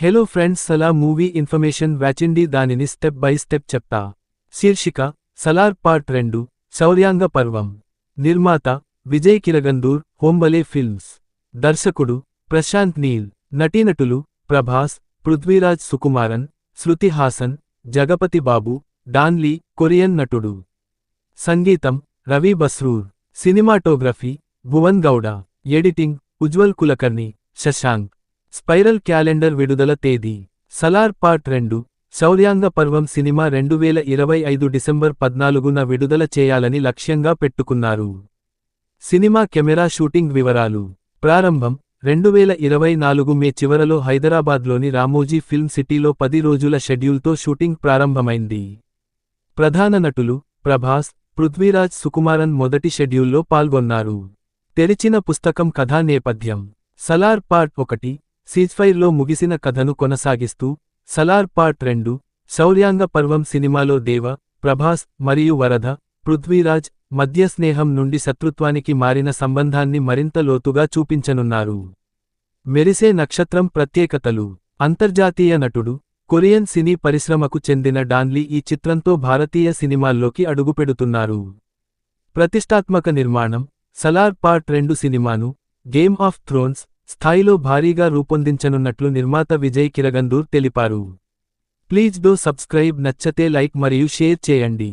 Hello friends, Salaar movie information వ్యాచిండి దానిని step by step చెప్తా. శీర్షిక: సలార్ పార్ట్ 2 శౌర్యాంగ పర్వం. నిర్మాత: విజయ్ కిరగందూర్, హోంబలే ఫిల్మ్స్. దర్శకుడు: ప్రశాంత్ నీల్. నటీనటులు: Prabhas, Prithviraj Sukumaran, Shruti Haasan, Jagapathi Babu, Don Lee, Korean నటుడు. సంగీతం: Ravi Basrur. Cinematography: Bhuvan Gowda. Editing: Ujwal Kulkarni, Shashank. Spiral calendar విడుదల తేదీ: సలార్ పార్ట్ 2 శౌర్యాంగ పర్వం సినిమా 2025 డిసెంబర్ 14న విడుదల చేయాలని లక్ష్యంగా పెట్టుకున్నారు. సినిమా కెమెరా షూటింగ్ వివరాలు: ప్రారంభం 2024 మే చివరలో హైదరాబాద్లోని రామోజీ ఫిల్మ్ సిటీలో 10 రోజుల షెడ్యూల్తో షూటింగ్ ప్రారంభమైంది. ప్రధాన నటులు: ప్రభాస్, పృథ్వీరాజ్ సుకుమారన్ మొదటి షెడ్యూల్లో పాల్గొన్నారు. తెరిచిన పుస్తకం కథా నేపథ్యం: సలార్ పార్ట్ 1 సీజ్ఫైర్లో ముగిసిన కథను కొనసాగిస్తూ, సలార్ పార్ట్ 2 శౌర్యాంగ పర్వం సినిమాలో దేవ, ప్రభాస్ మరియు వరద, పృథ్వీరాజ్ మధ్య స్నేహం నుండి శత్రుత్వానికి మారిన సంబంధాన్ని మరింత లోతుగా చూపించనున్నారు. మెరిసే నక్షత్రం ప్రత్యేకతలు: అంతర్జాతీయ నటుడు, కొరియన్ సినీ పరిశ్రమకు చెందిన డాన్ లీ ఈ చిత్రంతో భారతీయ సినిమాల్లోకి అడుగుపెడుతున్నారు. ప్రతిష్టాత్మక నిర్మాణం: సలార్ పార్ట్ 2 సినిమాను గేమ్ ఆఫ్ థ్రోన్స్ స్థాయిలో భారీగా రూపొందించనున్నట్లు నిర్మాత విజయ్ కిరగందూర్ తెలిపారు. Please do subscribe. నచ్చతే లైక్ మరియు షేర్ చేయండి.